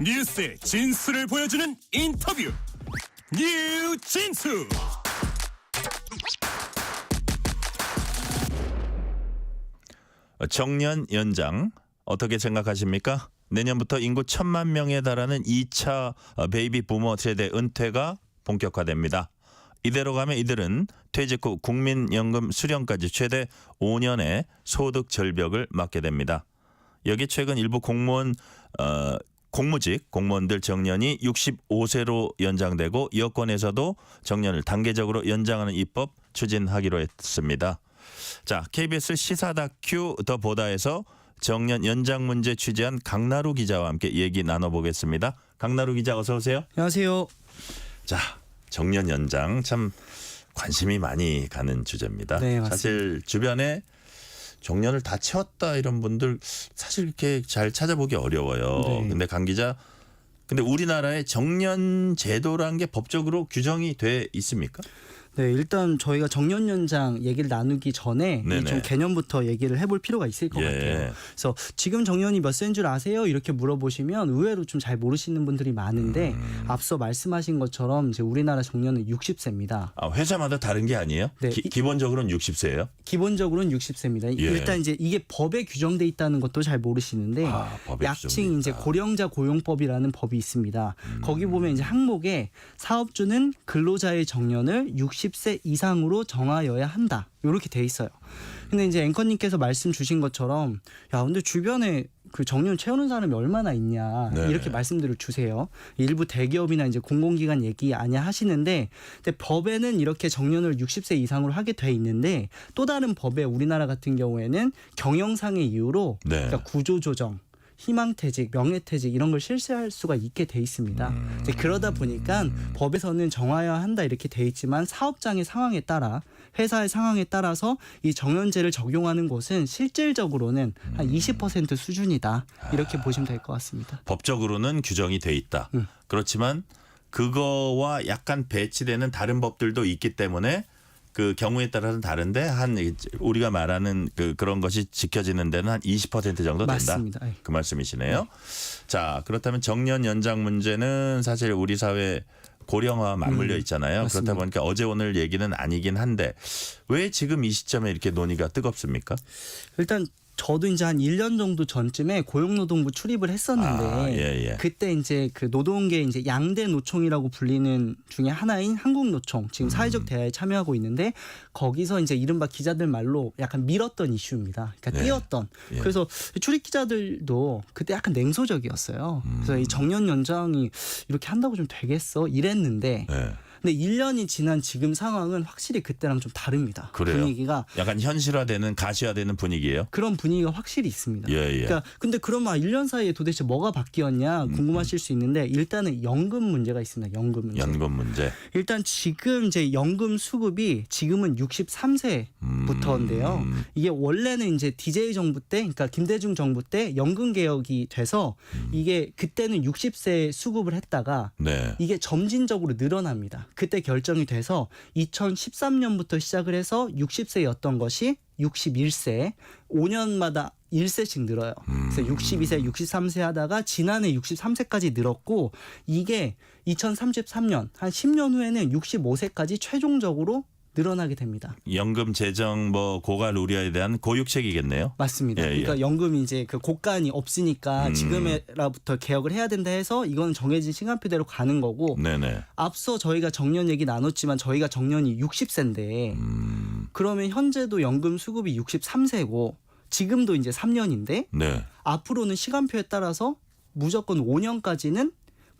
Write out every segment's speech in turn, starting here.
뉴스의 진수를 보여주는 인터뷰 뉴진수. 정년 연장 어떻게 생각하십니까? 내년부터 인구 1,000만 명에 달하는 2차 베이비 부머 세대 은퇴가 본격화됩니다. 이대로 가면 이들은 퇴직 후 국민연금 수령까지 최대 5년의 소득 절벽을 맞게 됩니다. 여기 최근 일부 공무직 공무원들 정년이 65세로 연장되고 여권에서도 정년을 단계적으로 연장하는 입법 추진하기로 했습니다. 자, KBS 시사 다큐 더 보다에서 정년 연장 문제 취재한 강나루 기자와 함께 얘기 나눠보겠습니다. 강나루 기자 어서 오세요. 안녕하세요. 자, 정년 연장 참 관심이 많이 가는 주제입니다. 네, 맞습니다. 사실 주변에 정년을 다 채웠다 이런 분들 사실 이렇게 잘 찾아보기 어려워요. 네. 근데 강 기자, 근데 우리나라에 정년 제도라는 게 법적으로 규정이 돼 있습니까? 네, 일단 저희가 정년 연장 얘기를 나누기 전에 네네. 좀 개념부터 얘기를 해볼 필요가 있을 것 예. 같아요. 그래서 지금 정년이 몇 세인 줄 아세요? 이렇게 물어보시면 의외로 좀 잘 모르시는 분들이 많은데 앞서 말씀하신 것처럼 이제 우리나라 정년은 60세입니다. 아, 회사마다 다른 게 아니에요? 네. 기본적으로는 60세예요? 기본적으로는 60세입니다. 예. 일단 이제 이게 법에 규정돼 있다는 것도 잘 모르시는데 법에 약칭 규정돼 이제 있다. 고령자 고용법이라는 법이 있습니다. 거기 보면 이제 항목에 사업주는 근로자의 정년을 60세 이상으로 정하여야 한다. 이렇게 돼 있어요. 근데 이제 앵커님께서 말씀 주신 것처럼 야, 근데 주변에 그 정년 채우는 사람이 얼마나 있냐 네. 이렇게 말씀들을 주세요. 일부 대기업이나 이제 공공기관 얘기 아니야 하시는데, 근데 법에는 이렇게 정년을 60세 이상으로 하게 돼 있는데 또 다른 법에 우리나라 같은 경우에는 경영상의 이유로 네. 그러니까 구조조정, 희망퇴직, 명예퇴직 이런 걸 실시할 수가 있게 돼 있습니다. 이제 그러다 보니까 법에서는 정하여야 한다 이렇게 돼 있지만 사업장의 상황에 따라 회사의 상황에 따라서 이 정년제를 적용하는 곳은 실질적으로는 한 20% 수준이다 이렇게 보시면 될 것 같습니다. 법적으로는 규정이 돼 있다. 그렇지만 그거와 약간 배치되는 다른 법들도 있기 때문에 그 경우에 따라서는 다른데 한 우리가 말하는 그런 것이 지켜지는 데는 한 20% 정도 된다. 맞습니다. 그 말씀이시네요. 자, 그렇다면 정년 연장 문제는 사실 우리 사회 고령화와 맞물려 있잖아요. 맞습니다. 그렇다 보니까 어제 오늘 얘기는 아니긴 한데 왜 지금 이 시점에 이렇게 논의가 뜨겁습니까? 일단 저도 이제 한 1년 정도 전쯤에 고용노동부 출입을 했었는데 예. 그때 이제 그 노동계 이제 양대 노총이라고 불리는 중에 하나인 한국노총 지금 사회적 대화에 참여하고 있는데 거기서 이제 이른바 기자들 말로 약간 밀었던 이슈입니다. 그러니까 예. 띄었던. 예. 그래서 출입 기자들도 그때 약간 냉소적이었어요. 그래서 이 정년 연장이 이렇게 한다고 좀 되겠어 이랬는데 네. 근데 1년이 지난 지금 상황은 확실히 그때랑 좀 다릅니다. 그래요? 분위기가 약간 현실화되는 가시화되는 분위기예요. 그런 분위기가 확실히 있습니다. 예. 그러니까 근데 그러면 1년 사이에 도대체 뭐가 바뀌었냐 궁금하실 수 있는데 일단은 연금 문제가 있습니다. 연금 문제. 연금 문제. 일단 지금 이제 연금 수급이 지금은 63세부터인데요. 이게 원래는 이제 DJ 정부 때, 그러니까 김대중 정부 때 연금 개혁이 돼서 이게 그때는 60세 수급을 했다가 네. 이게 점진적으로 늘어납니다. 그때 결정이 돼서 2013년부터 시작을 해서 60세였던 것이 61세, 5년마다 1세씩 늘어요. 그래서 62세, 63세 하다가 지난해 63세까지 늘었고 이게 2033년, 한 10년 후에는 65세까지 최종적으로 늘어나게 됩니다. 연금 재정 고가 루리아에 대한 고육책이겠네요. 맞습니다. 예. 그러니까 연금이 이제 그 고간이 없으니까 지금에라부터 개혁을 해야 된다 해서 이건 정해진 시간표대로 가는 거고 네네. 앞서 저희가 정년 얘기 나눴지만 저희가 정년이 60세인데 그러면 현재도 연금 수급이 63세고 지금도 이제 3년인데 네. 앞으로는 시간표에 따라서 무조건 5년까지는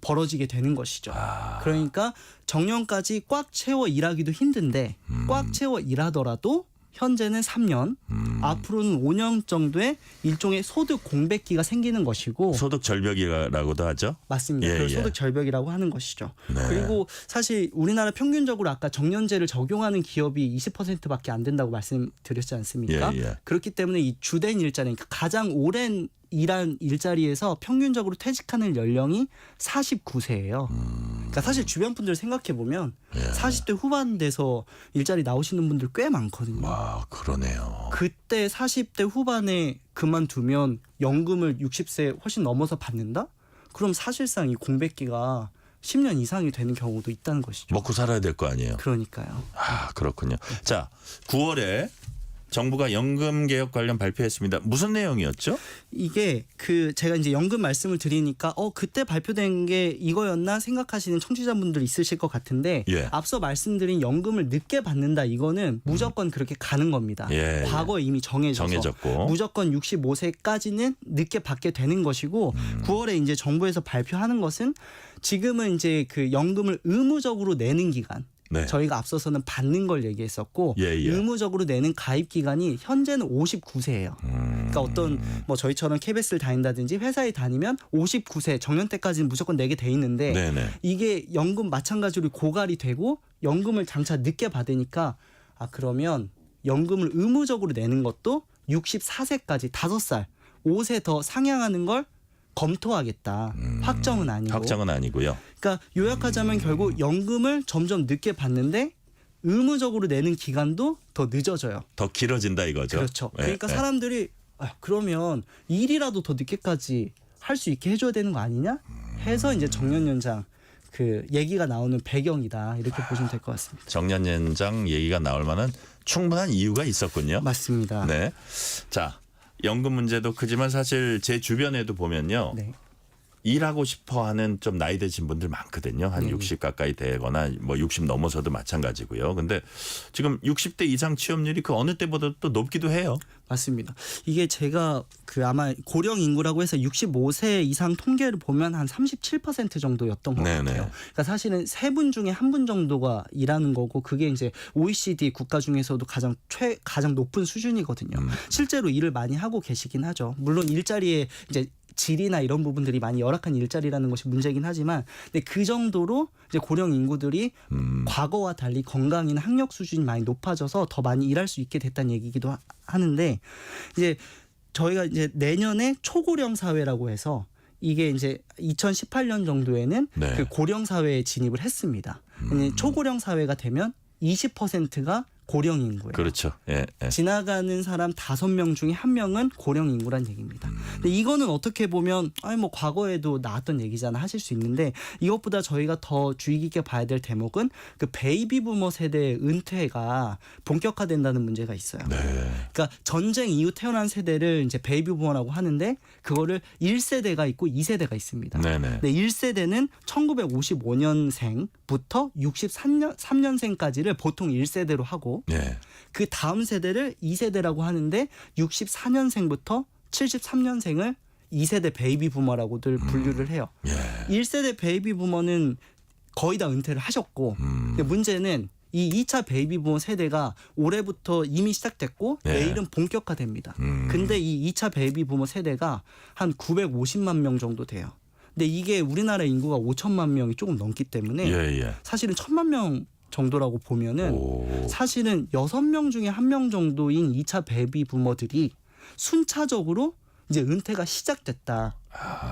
벌어지게 되는 것이죠. 그러니까 정년까지 꽉 채워 일하기도 힘든데 꽉 채워 일하더라도 현재는 3년, 앞으로는 5년 정도의 일종의 소득 공백기가 생기는 것이고 소득 절벽이라고도 하죠. 맞습니다. 예, 그걸 예. 소득 절벽이라고 하는 것이죠. 네. 그리고 사실 우리나라 평균적으로 아까 정년제를 적용하는 기업이 20%밖에 안 된다고 말씀드렸지 않습니까? 예. 그렇기 때문에 이 주된 일자리, 그러니까 가장 오랜 일한 일자리에서 평균적으로 퇴직하는 연령이 49세예요. 그러니까 사실 주변 분들 생각해 보면 40대 후반 돼서 일자리 나오시는 분들 꽤 많거든요. 와, 그러네요. 그때 40대 후반에 그만두면 연금을 60세 훨씬 넘어서 받는다? 그럼 사실상 이 공백기가 10년 이상이 되는 경우도 있다는 것이죠. 먹고 살아야 될 거 아니에요. 그러니까요. 아, 그렇군요. 자, 9월에 정부가 연금 개혁 관련 발표했습니다. 무슨 내용이었죠? 이게 제가 이제 연금 말씀을 드리니까 그때 발표된 게 이거였나 생각하시는 청취자분들 있으실 것 같은데 예. 앞서 말씀드린 연금을 늦게 받는다 이거는 무조건 그렇게 가는 겁니다. 예, 과거에 이미 정해졌고. 무조건 65세까지는 늦게 받게 되는 것이고 9월에 이제 정부에서 발표하는 것은 지금은 이제 그 연금을 의무적으로 내는 기간 네. 저희가 앞서서는 받는 걸 얘기했었고 예, 예. 의무적으로 내는 가입 기간이 현재는 59세예요. 그러니까 어떤 뭐 저희처럼 KBS를 다닌다든지 회사에 다니면 59세 정년 때까지는 무조건 내게 돼 있는데 네네. 이게 연금 마찬가지로 고갈이 되고 연금을 장차 늦게 받으니까 그러면 연금을 의무적으로 내는 것도 64세까지 5살 5세 더 상향하는 걸 검토하겠다. 확정은 아니고. 확정은 아니고요. 그러니까 요약하자면 결국 연금을 점점 늦게 받는데 의무적으로 내는 기간도 더 늦어져요. 더 길어진다 이거죠. 그렇죠. 예, 그러니까 예. 사람들이 그러면 일이라도 더 늦게까지 할 수 있게 해줘야 되는 거 아니냐? 해서 이제 정년 연장 그 얘기가 나오는 배경이다 이렇게 보시면 될 것 같습니다. 정년 연장 얘기가 나올 만한 충분한 이유가 있었군요. 맞습니다. 네. 자, 연금 문제도 크지만 사실 제 주변에도 보면요. 네. 일하고 싶어 하는 좀 나이 드신 분들 많거든요. 한 60 가까이 되거나 뭐 60 넘어서도 마찬가지고요. 근데 지금 60대 이상 취업률이 그 어느 때보다 또 높기도 해요. 맞습니다. 이게 제가 아마 고령 인구라고 해서 65세 이상 통계를 보면 한 37% 정도였던 것 네네. 같아요. 그러니까 사실은 3분 중에 1분 정도가 일하는 거고 그게 이제 OECD 국가 중에서도 가장 높은 수준이거든요. 실제로 일을 많이 하고 계시긴 하죠. 물론 일자리에 이제 질이나 이런 부분들이 많이 열악한 일자리라는 것이 문제긴 하지만 근데 그 정도로 이제 고령 인구들이 과거와 달리 건강이나 학력 수준이 많이 높아져서 더 많이 일할 수 있게 됐다는 얘기기도 하는데 이제 저희가 이제 내년에 초고령 사회라고 해서 이게 이제 2018년 정도에는 네. 그 고령 사회에 진입을 했습니다. 초고령 사회가 되면 20%가 고령 인구예요. 그렇죠. 예, 예. 지나가는 사람 5명 중에 1명은 고령 인구란 얘기입니다. 근데 이거는 어떻게 보면 뭐 과거에도 나왔던 얘기잖아 하실 수 있는데 이것보다 저희가 더 주의 깊게 봐야 될 대목은 그 베이비 부머 세대의 은퇴가 본격화된다는 문제가 있어요. 네. 그러니까 전쟁 이후 태어난 세대를 이제 베이비 부머라고 하는데 그거를 1세대가 있고 2세대가 있습니다. 네네. 네, 1세대는 1955년생부터 63년생까지를 보통 1세대로 하고 예. 그 다음 세대를 2세대라고 하는데 64년생부터 73년생을 2세대 베이비 부머라고들 분류를 해요. 예. 1세대 베이비 부머는 거의 다 은퇴를 하셨고 근데 문제는 이 2차 베이비 부머 세대가 올해부터 이미 시작됐고 네. 내일은 본격화됩니다. 근데 이 2차 베이비 부머 세대가 한 950만 명 정도 돼요. 근데 이게 우리나라 인구가 5천만 명이 조금 넘기 때문에 예, 예. 사실은 1,000만 명 정도라고 보면은 오. 사실은 6명 중에 1명 정도인 2차 베이비 부머들이 순차적으로 이제 은퇴가 시작됐다.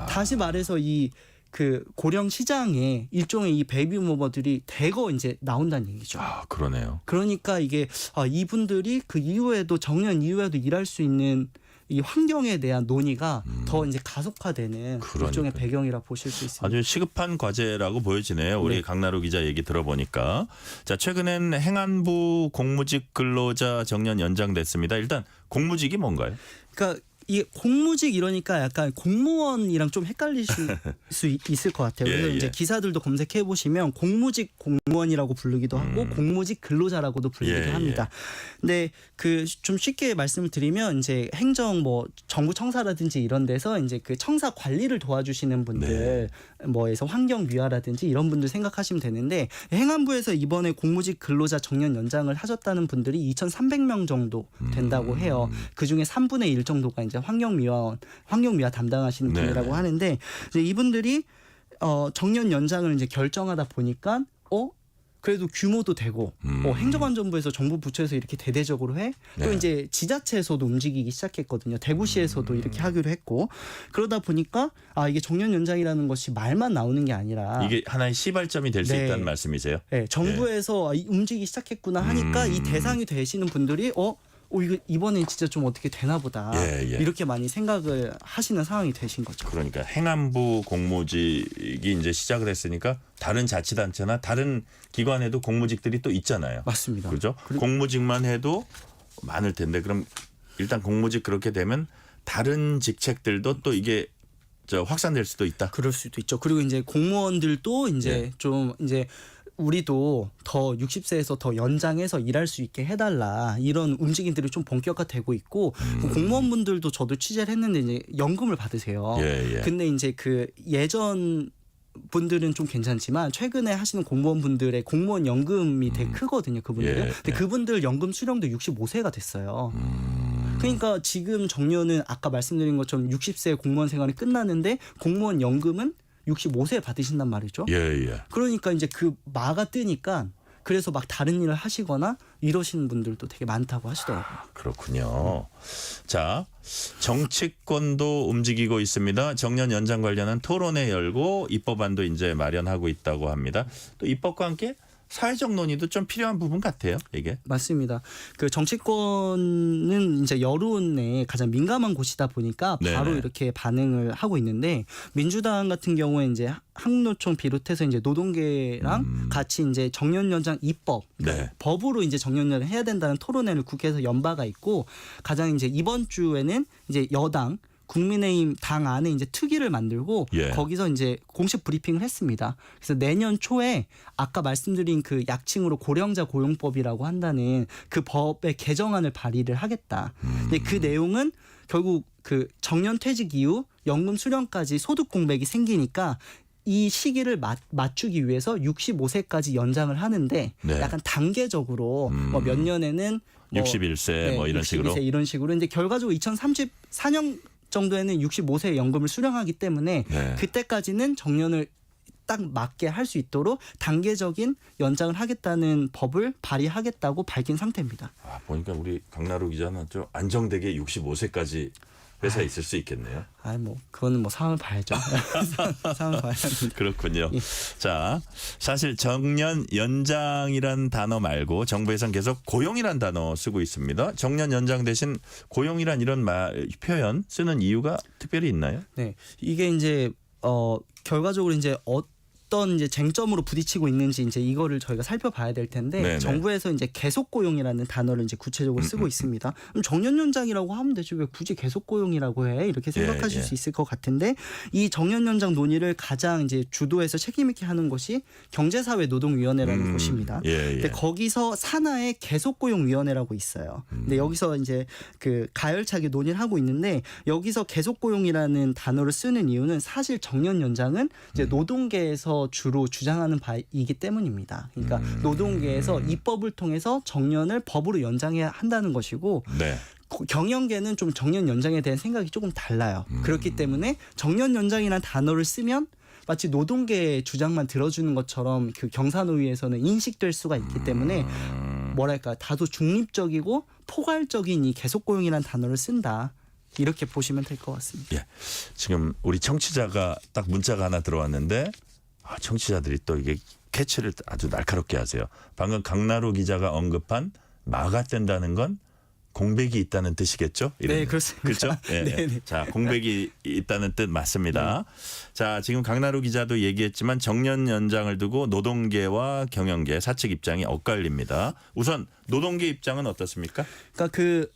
다시 말해서 이 그 고령 시장에 일종의 이 베이비 부머들이 대거 이제 나온다는 얘기죠. 아, 그러네요. 그러니까 이게 이분들이 그 이후에도 정년 이후에도 일할 수 있는 이 환경에 대한 논의가 더 이제 가속화되는 그러니까요. 일종의 배경이라 보실 수 있습니다. 아주 시급한 과제라고 보여지네요. 우리 네. 강나루 기자 얘기 들어보니까. 자, 최근엔 행안부 공무직 근로자 정년 연장됐습니다. 일단 공무직이 뭔가요? 그러니까 이 공무직 이러니까 약간 공무원이랑 좀 헷갈리실 수 있을 것 같아요. 그래서 예, 예. 이제 기사들도 검색해 보시면 공무직 공무원이라고 부르기도 하고 공무직 근로자라고도 불리기도 예, 합니다. 근데 그 좀 쉽게 말씀을 드리면 이제 행정 뭐 정부 청사라든지 이런 데서 이제 그 청사 관리를 도와주시는 분들 뭐에서 환경미화라든지 이런 분들 생각하시면 되는데 행안부에서 이번에 공무직 근로자 정년 연장을 하셨다는 분들이 2,300명 정도 된다고 해요. 그 중에 3분의 1 정도가 이제 환경미화 담당하시는 네네. 분이라고 하는데 이제 이분들이 정년 연장을 이제 결정하다 보니까 그래도 규모도 되고 행정안전부에서 정부 부처에서 이렇게 대대적으로 해. 또 네. 이제 지자체에서도 움직이기 시작했거든요. 대구시에서도 이렇게 하기로 했고 그러다 보니까 이게 정년 연장이라는 것이 말만 나오는 게 아니라 이게 하나의 시발점이 될 수 네. 있다는 말씀이세요? 네, 정부에서 움직이기 시작했구나 하니까 이 대상이 되시는 분들이 이거 이번엔 진짜 좀 어떻게 되나 보다. 예, 예. 이렇게 많이 생각을 하시는 상황이 되신 거죠. 그러니까 행안부 공무직이 이제 시작을 했으니까 다른 자치단체나 다른 기관에도 공무직들이 또 있잖아요. 맞습니다. 그렇죠? 공무직만 해도 많을 텐데 그럼 일단 공무직 그렇게 되면 다른 직책들도 또 이게 확산될 수도 있다. 그럴 수도 있죠. 그리고 이제 공무원들도 이제 예. 좀 이제 우리도 더 60세에서 더 연장해서 일할 수 있게 해달라 이런 움직임들이 좀 본격화되고 있고 공무원분들도 저도 취재를 했는데 이제 연금을 받으세요. 예, 예. 근데 이제 그 예전 분들은 좀 괜찮지만 최근에 하시는 공무원분들의 공무원 연금이 되게 크거든요. 그분들. 예, 근데 예. 그분들 연금 수령도 65세가 됐어요. 그러니까 지금 정년은 아까 말씀드린 것처럼 60세 공무원 생활이 끝나는데 공무원 연금은 65세에 받으신단 말이죠. 예, 예. 그러니까 이제 그 마가 뜨니까 그래서 막 다른 일을 하시거나 이러시는 분들도 되게 많다고 하시더라고요. 그렇군요. 자, 정치권도 움직이고 있습니다. 정년 연장 관련한 토론회 열고 입법안도 이제 마련하고 있다고 합니다. 또 입법과 함께 사회적 논의도 좀 필요한 부분 같아요. 이게. 맞습니다. 그 정치권은 이제 여론에 가장 민감한 곳이다 보니까 바로 네네. 이렇게 반응을 하고 있는데 민주당 같은 경우에 이제 한국노총 비롯해서 이제 노동계랑 같이 이제 정년 연장 입법 그러니까 네. 법으로 이제 정년 연장 해야 된다는 토론회를 국회에서 연 바가 있고 가장 이제 이번 주에는 이제 여당 국민의힘 당 안에 이제 특위를 만들고 예. 거기서 이제 공식 브리핑을 했습니다. 그래서 내년 초에 아까 말씀드린 그 약칭으로 고령자 고용법이라고 한다는 그 법의 개정안을 발의를 하겠다. 근데 그 내용은 결국 그 정년 퇴직 이후 연금 수령까지 소득 공백이 생기니까 이 시기를 맞추기 위해서 65세까지 연장을 하는데 네. 약간 단계적으로 뭐 몇 년에는 61세 뭐 이런 62세 식으로. 이런 식으로 이제 결과적으로 2034년 정도에는 65세 연금을 수령하기 때문에 네. 그때까지는 정년을 딱 맞게 할 수 있도록 단계적인 연장을 하겠다는 법을 발의하겠다고 밝힌 상태입니다. 아, 보니까 우리 강나루 기자는 좀 안정되게 65세까지 회사에 있을 수 있겠네요. 뭐 그거는 뭐 상황을 봐야죠. 상황을 봐야 합니다. 그렇군요. 자, 사실 정년 연장이란 단어 말고 정부에선 계속 고용이란 단어 쓰고 있습니다. 정년 연장 대신 고용이란 이런 표현 쓰는 이유가 특별히 있나요? 네, 이게 이제 결과적으로 이제 어떤 이제 쟁점으로 부딪히고 있는지 이제 이거를 저희가 살펴봐야 될 텐데 네네. 정부에서 이제 계속 고용이라는 단어를 이제 구체적으로 쓰고 있습니다. 그럼 정년 연장이라고 하면 되지 왜 굳이 계속 고용이라고 해? 이렇게 생각하실 예. 수 있을 것 같은데 이 정년 연장 논의를 가장 이제 주도해서 책임 있게 하는 것이 경제사회노동위원회라는 곳입니다. 예, 예. 근데 거기서 산하의 계속고용위원회라고 있어요. 근데 여기서 이제 그 가열차게 논의를 하고 있는데 여기서 계속고용이라는 단어를 쓰는 이유는 사실 정년 연장은 이제 노동계에서 주로 주장하는 바이기 때문입니다. 그러니까 노동계에서 입법을 통해서 정년을 법으로 연장해야 한다는 것이고 네. 경영계는 좀 정년 연장에 대한 생각이 조금 달라요. 그렇기 때문에 정년 연장이라는 단어를 쓰면 마치 노동계의 주장만 들어주는 것처럼 그 경사노위에서는 인식될 수가 있기 때문에 뭐랄까 다소 중립적이고 포괄적인 이 계속고용이라는 단어를 쓴다. 이렇게 보시면 될 것 같습니다. 예. 지금 우리 청취자가 딱 문자가 하나 들어왔는데 청취자들이 또 이게 캐치를 아주 날카롭게 하세요. 방금 강나루 기자가 언급한 마가 뜬다는 건 공백이 있다는 뜻이겠죠? 네, 그렇습니다. 그렇죠? 예, 예. 네네. 자, 공백이 있다는 뜻 맞습니다. 자, 지금 강나루 기자도 얘기했지만 정년 연장을 두고 노동계와 경영계 사측 입장이 엇갈립니다. 우선 노동계 입장은 어떻습니까? 그러니까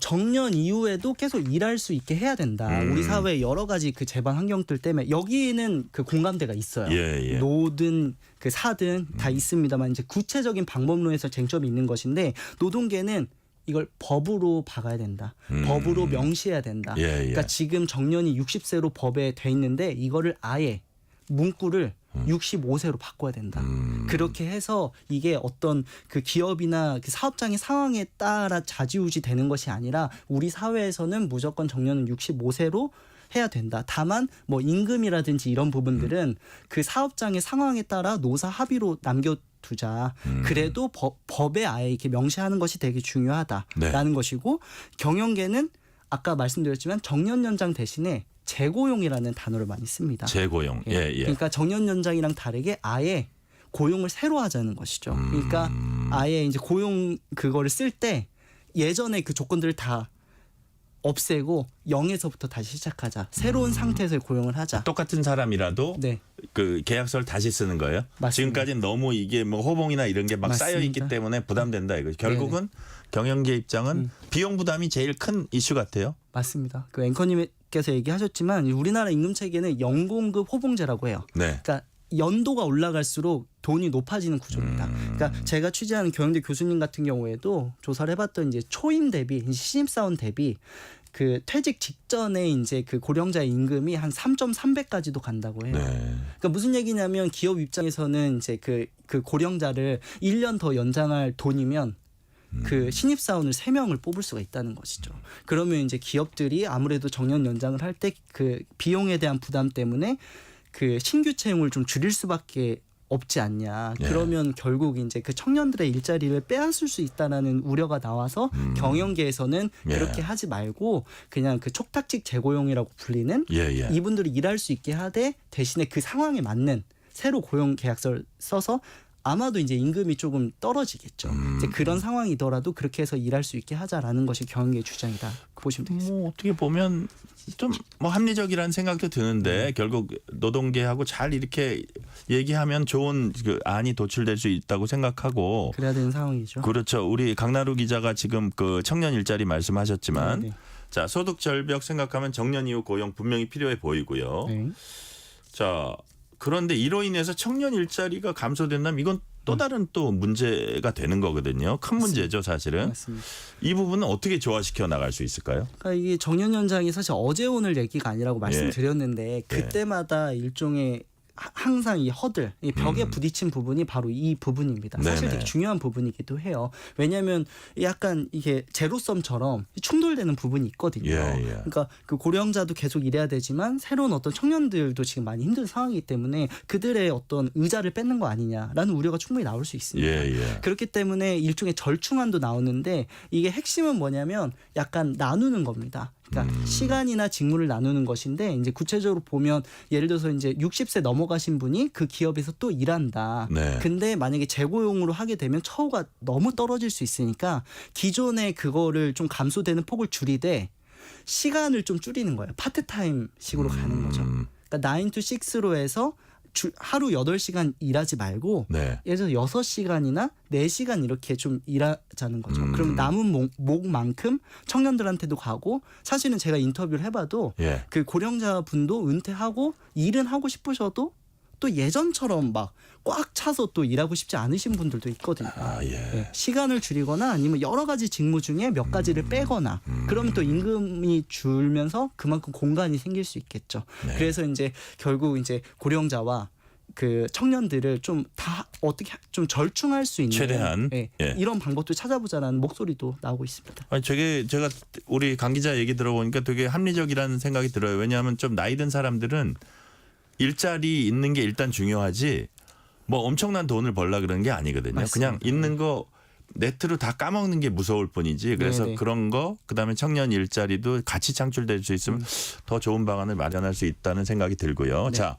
정년 이후에도 계속 일할 수 있게 해야 된다. 우리 사회의 여러 가지 그 재반 환경들 때문에 여기는 그 공감대가 있어요. 예, 예. 노든 그 사든 다 있습니다만 이제 구체적인 방법론에서 쟁점이 있는 것인데 노동계는 이걸 법으로 박아야 된다. 법으로 명시해야 된다. 예, 예. 그러니까 지금 정년이 60세로 법에 돼 있는데 이거를 아예 문구를 65세로 바꿔야 된다. 그렇게 해서 이게 어떤 그 기업이나 그 사업장의 상황에 따라 좌지우지 되는 것이 아니라 우리 사회에서는 무조건 정년은 65세로 해야 된다. 다만 뭐 임금이라든지 이런 부분들은 그 사업장의 상황에 따라 노사 합의로 남겨두자. 그래도 법에 아예 이렇게 명시하는 것이 되게 중요하다라는 네. 것이고 경영계는 아까 말씀드렸지만 정년 연장 대신에 재고용이라는 단어를 많이 씁니다. 재고용. 예, 예. 그러니까 정년 연장이랑 다르게 아예 고용을 새로 하자는 것이죠. 그러니까 아예 이제 고용 그거를 쓸 때 예전에 그 조건들을 다 없애고 0에서부터 다시 시작하자. 새로운 상태에서 고용을 하자. 똑같은 사람이라도 네. 그 계약서를 다시 쓰는 거예요. 맞습니다. 지금까지는 너무 이게 뭐 호봉이나 이런 게 막 쌓여 있기 맞습니다. 때문에 부담된다 이거. 결국은 경영계 입장은 비용 부담이 제일 큰 이슈 같아요. 맞습니다. 그 앵커님께서 얘기하셨지만 우리나라 임금 체계는 연공급 호봉제라고 해요. 네. 그러니까 연도가 올라갈수록 돈이 높아지는 구조입니다. 그러니까 제가 취재하는 경영대 교수님 같은 경우에도 조사를 해봤던 이제 초임 대비, 이제 신입사원 대비 그 퇴직 직전에 이제 그 고령자의 임금이 한 3.3배까지도 간다고 해요. 네. 그러니까 무슨 얘기냐면 기업 입장에서는 이제 그 고령자를 1년 더 연장할 돈이면 그 신입사원을 3명을 뽑을 수가 있다는 것이죠. 그러면 이제 기업들이 아무래도 정년 연장을 할 때 그 비용에 대한 부담 때문에 그 신규 채용을 좀 줄일 수밖에 없지 않냐. 예. 그러면 결국 이제 그 청년들의 일자리를 빼앗을 수 있다라는 우려가 나와서 경영계에서는 예. 그렇게 하지 말고 그냥 그 촉탁직 재고용이라고 불리는 예. 이분들이 일할 수 있게 하되 대신에 그 상황에 맞는 새로 고용 계약서를 써서 아마도 이제 임금이 조금 떨어지겠죠. 이제 그런 상황이더라도 그렇게 해서 일할 수 있게 하자라는 것이 경영계의 주장이다. 보시면 되겠습니다. 뭐 어떻게 보면 좀 뭐 합리적이라는 생각도 드는데 결국 노동계하고 잘 이렇게 얘기하면 좋은 그 안이 도출될 수 있다고 생각하고 그래야 되는 상황이죠. 그렇죠. 우리 강나루 기자가 지금 그 청년 일자리 말씀하셨지만 네. 자 소득 절벽 생각하면 정년 이후 고용 분명히 필요해 보이고요. 네. 자 그런데 이로 인해서 청년 일자리가 감소된다면 이건 또 다른 또 문제가 되는 거거든요. 큰 문제죠, 사실은. 맞습니다. 이 부분은 어떻게 조화시켜 나갈 수 있을까요? 그러니까 이게 정년 연장이 사실 어제 오늘 얘기가 아니라고 말씀드렸는데 그때마다 일종의 항상 이 허들, 이 벽에 부딪힌 부분이 바로 이 부분입니다. 사실 네네. 되게 중요한 부분이기도 해요. 왜냐하면 약간 이게 제로섬처럼 충돌되는 부분이 있거든요. 예. 그러니까 그 고령자도 계속 일해야 되지만 새로운 어떤 청년들도 지금 많이 힘든 상황이기 때문에 그들의 어떤 의자를 뺏는 거 아니냐라는 우려가 충분히 나올 수 있습니다. 예. 그렇기 때문에 일종의 절충안도 나오는데 이게 핵심은 뭐냐면 약간 나누는 겁니다. 그러니까 시간이나 직무를 나누는 것인데 이제 구체적으로 보면 예를 들어서 이제 60세 넘어가신 분이 그 기업에서 또 일한다. 네. 근데 만약에 재고용으로 하게 되면 처우가 너무 떨어질 수 있으니까 기존의 그거를 좀 감소되는 폭을 줄이되 시간을 좀 줄이는 거예요. 파트타임식으로 가는 거죠. 그러니까 9 to 6로 해서 하루 8시간 일하지 말고 네. 예를 들어 6시간이나 4시간 이렇게 좀 일하자는 거죠. 그럼 남은 목만큼 청년들한테도 가고 사실은 제가 인터뷰를 해봐도 예. 그 고령자 분도 은퇴하고 일은 하고 싶으셔도 또 예전처럼 막 꽉 차서 또 일하고 싶지 않으신 분들도 있거든요. 네, 시간을 줄이거나 아니면 여러 가지 직무 중에 몇 가지를 빼거나 그러면 또 임금이 줄면서 그만큼 공간이 생길 수 있겠죠. 네. 그래서 이제 결국 이제 고령자와 그 청년들을 좀 다 어떻게 좀 절충할 수 있는 최대한 이런 방법도 찾아보자라는 목소리도 나오고 있습니다. 아니 제가 우리 강 기자 얘기 들어보니까 되게 합리적이라는 생각이 들어요. 왜냐하면 좀 나이 든 사람들은 일자리 있는 게 일단 중요하지 뭐 엄청난 돈을 벌라 그러는 게 아니거든요. 맞습니다. 그냥 있는 거 네트로 다 까먹는 게 무서울 뿐이지. 그래서 네네. 그런 거 그다음에 청년 일자리도 같이 창출될 수 있으면 더 좋은 방안을 마련할 수 있다는 생각이 들고요. 네. 자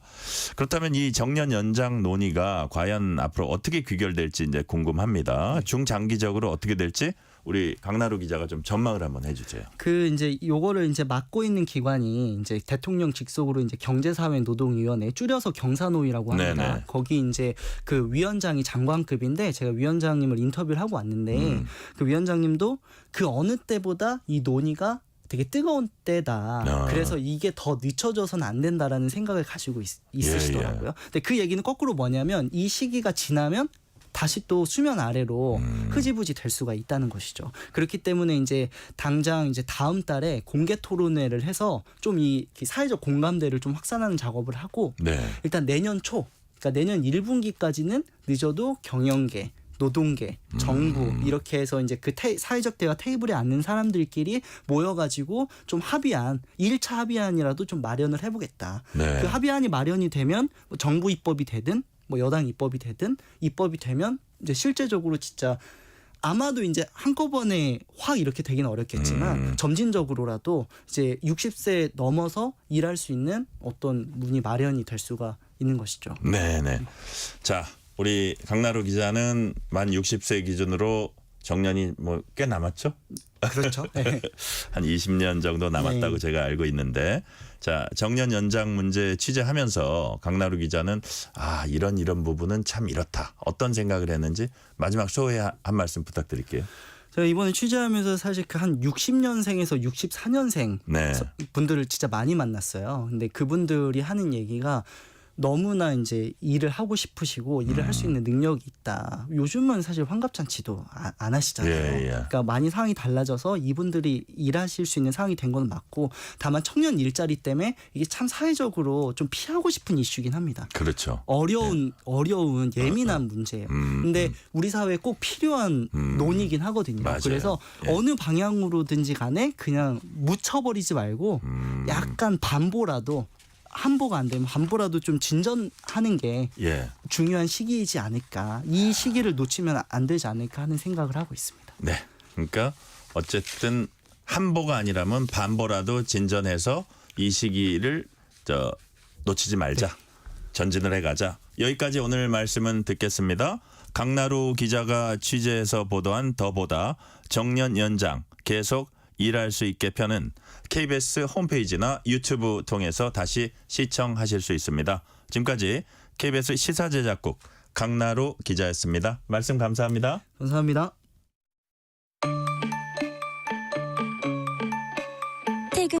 그렇다면 이 정년 연장 논의가 과연 앞으로 어떻게 귀결될지 이제 궁금합니다. 중장기적으로 어떻게 될지 우리 강나루 기자가 좀 전망을 한번 해주세요. 그 이제 요거를 이제 맡고 있는 기관이 이제 대통령 직속으로 이제 경제사회노동위원회 줄여서 경사노위라고 합니다. 네네. 거기 이제 그 위원장이 장관급인데 제가 위원장님을 인터뷰를 하고 왔는데 그 위원장님도 그 어느 때보다 이 논의가 되게 뜨거운 때다. 그래서 이게 더 늦춰져서는 안 된다라는 생각을 가지고 있으시더라고요. 근데 그 얘기는 거꾸로 뭐냐면 이 시기가 지나면 다시 또 수면 아래로 흐지부지 될 수가 있다는 것이죠. 그렇기 때문에 이제 당장 이제 다음 달에 공개 토론회를 해서 좀 이 사회적 공감대를 좀 확산하는 작업을 하고 네. 일단 내년 초, 그러니까 내년 1분기까지는 늦어도 경영계, 노동계, 정부 이렇게 해서 이제 그 사회적 대화 테이블에 앉는 사람들끼리 모여가지고 좀 합의안, 1차 합의안이라도 좀 마련을 해보겠다. 네. 그 합의안이 마련이 되면 뭐 정부 입법이 되든 뭐 여당 입법이 되든 입법이 되면 이제 실제적으로 진짜 아마도 이제 한꺼번에 확 이렇게 되기는 어렵겠지만 점진적으로라도 이제 60세 넘어서 일할 수 있는 어떤 문이 마련이 될 수가 있는 것이죠. 네네. 자 우리 강나루 기자는 만 60세 기준으로 정년이 뭐 꽤 남았죠? 그렇죠. 네. 한 20년 정도 남았다고 네. 제가 알고 있는데 자 정년 연장 문제 취재하면서 강나루 기자는 이런 부분은 참 이렇다 어떤 생각을 했는지 마지막 소회 한 말씀 부탁드릴게요. 제가 이번에 취재하면서 사실 그 한 60년생에서 64년생 네. 분들을 진짜 많이 만났어요. 근데 그분들이 하는 얘기가 너무나 이제 일을 하고 싶으시고 일을 할 수 있는 능력이 있다. 요즘은 사실 환갑잔치도 안 하시잖아요. 예. 그러니까 많이 상황이 달라져서 이분들이 일하실 수 있는 상황이 된 건 맞고 다만 청년 일자리 때문에 이게 참 사회적으로 좀 피하고 싶은 이슈긴 합니다. 그렇죠. 어려운 예민한 문제예요. 근데 우리 사회에 꼭 필요한 논의긴 하거든요. 맞아요. 그래서 예. 어느 방향으로든지 간에 그냥 묻혀버리지 말고 약간 반보라도 한보가 안 되면 반보라도 좀 진전하는 게 예. 중요한 시기이지 않을까. 이 시기를 놓치면 안 되지 않을까 하는 생각을 하고 있습니다. 네. 그러니까 어쨌든 한보가 아니라면 반보라도 진전해서 이 시기를 놓치지 말자. 전진을 해가자. 여기까지 오늘 말씀은 듣겠습니다. 강나루 기자가 취재해서 보도한 더보다 정년 연장 계속 일할 수 있게 편은 KBS 홈페이지나 유튜브 통해서 다시 시청하실 수 있습니다. 지금까지 KBS 시사제작국 강나루 기자였습니다. 말씀 감사합니다. 감사합니다.